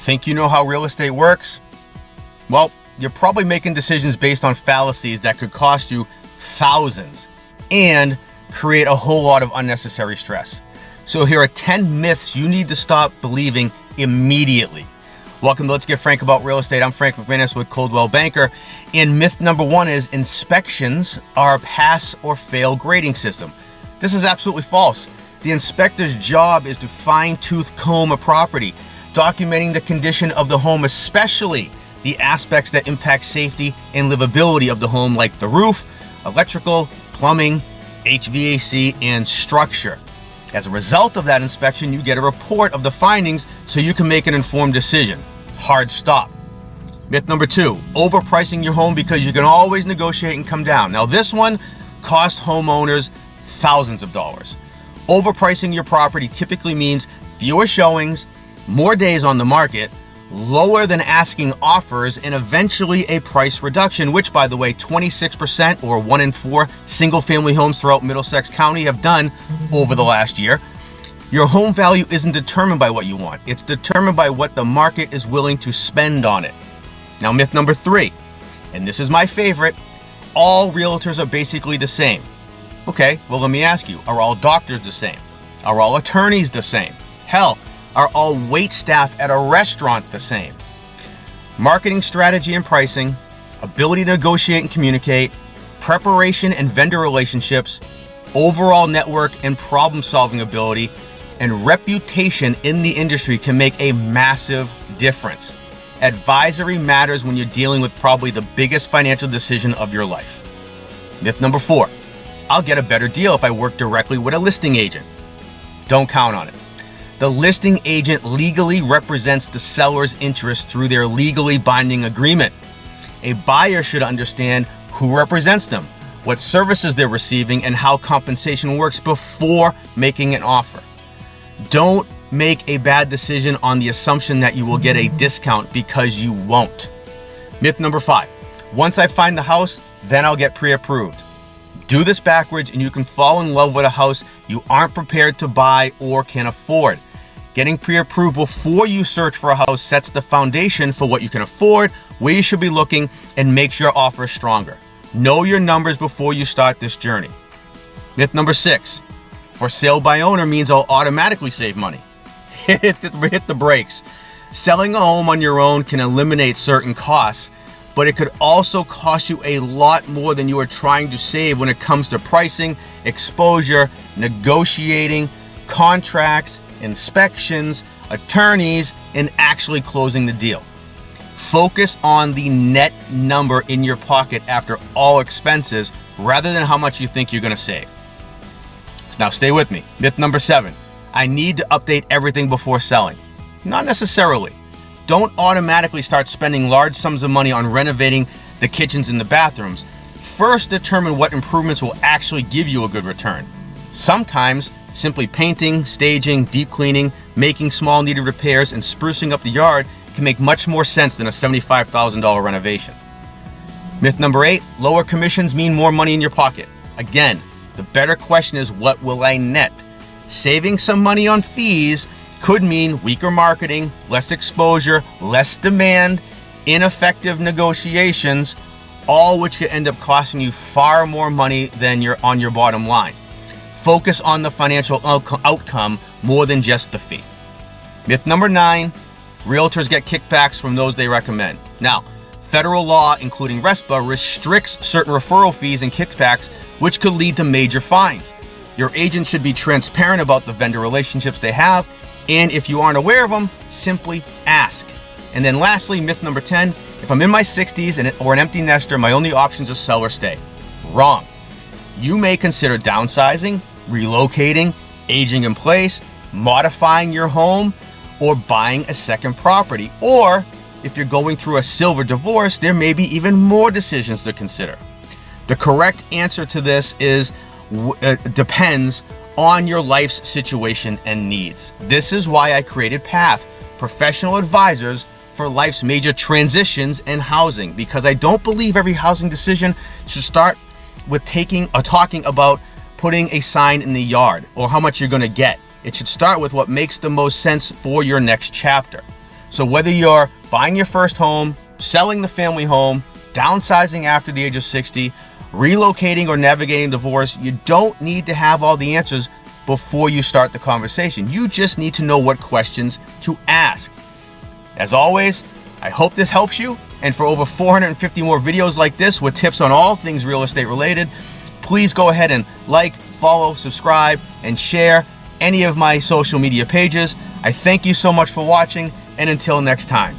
Think you know how real estate works? Well, you're probably making decisions based on fallacies that could cost you thousands and create a whole lot of unnecessary stress. So here are 10 myths you need to stop believing immediately. Welcome to Let's Get Frank About Real Estate. I'm Frank McManus with Coldwell Banker. And myth number 1 is inspections are a pass or fail grading system. This is absolutely false. The inspector's job is to fine-tooth comb a property, documenting the condition of the home, especially the aspects that impact safety and livability of the home, like the roof, electrical, plumbing, HVAC, and structure. As a result of that inspection, you get a report of the findings so you can make an informed decision. Hard stop. Myth number 2, overpricing your home because you can always negotiate and come down. Now this one costs homeowners thousands of dollars. Overpricing your property typically means fewer showings, more days on the market, lower than asking offers, and eventually a price reduction, which, by the way, 26% or 1 in 4 single-family homes throughout Middlesex County have done over the last year. Your home value isn't determined by what you want. It's determined by what the market is willing to spend on it. Now, myth number 3, and this is my favorite, all realtors are basically the same. Okay, well, let me ask you, are all doctors the same? Are all attorneys the same? Hell, are all wait staff at a restaurant the same? Marketing strategy and pricing, ability to negotiate and communicate, preparation and vendor relationships, overall network and problem-solving ability, and reputation in the industry can make a massive difference. Advisory matters when you're dealing with probably the biggest financial decision of your life. Myth number 4, I'll get a better deal if I work directly with a listing agent. Don't count on it. The listing agent legally represents the seller's interest through their legally binding agreement. A buyer should understand who represents them, what services they're receiving, and how compensation works before making an offer. Don't make a bad decision on the assumption that you will get a discount, because you won't. Myth number 5, once I find the house, then I'll get pre-approved. Do this backwards and you can fall in love with a house you aren't prepared to buy or can afford. Getting pre-approved before you search for a house sets the foundation for what you can afford, where you should be looking, and makes your offer stronger. Know your numbers before you start this journey. Myth number 6, for sale by owner means I'll automatically save money. Hit the brakes. Selling a home on your own can eliminate certain costs, but it could also cost you a lot more than you are trying to save when it comes to pricing, exposure, negotiating, contracts, inspections, attorneys, and actually closing the deal. Focus on the net number in your pocket after all expenses rather than how much you think you're going to save. So now stay with me. Myth number 7, I need to update everything before selling. Not necessarily. Don't automatically start spending large sums of money on renovating the kitchens and the bathrooms. First, determine what improvements will actually give you a good return. Sometimes, simply painting, staging, deep cleaning, making small needed repairs, and sprucing up the yard can make much more sense than a $75,000 renovation. Myth number 8, lower commissions mean more money in your pocket. Again, the better question is, what will I net? Saving some money on fees could mean weaker marketing, less exposure, less demand, ineffective negotiations, all which could end up costing you far more money than you're on your bottom line. Focus on the financial outcome more than just the fee. Myth number 9, realtors get kickbacks from those they recommend. Now, federal law, including RESPA, restricts certain referral fees and kickbacks, which could lead to major fines. Your agent should be transparent about the vendor relationships they have, and if you aren't aware of them, simply ask. And then lastly, myth number 10, if I'm in my 60s or an empty nester, my only options are sell or stay. Wrong. You may consider downsizing, relocating, aging in place, modifying your home, or buying a second property. Or if you're going through a silver divorce, there may be even more decisions to consider. The correct answer to this is depends on your life's situation and needs. This is why I created PATH, professional advisors for life's major transitions and housing, because I don't believe every housing decision should start with talking about putting a sign in the yard or how much you're going to get. It should start with what makes the most sense for your next chapter. So whether you're buying your first home, selling the family home, downsizing after the age of 60, relocating or navigating divorce, you don't need to have all the answers before you start the conversation. You just need to know what questions to ask. As always, I hope this helps you. And for over 450 more videos like this with tips on all things real estate related, please go ahead and like, follow, subscribe, and share any of my social media pages. I thank you so much for watching, and until next time.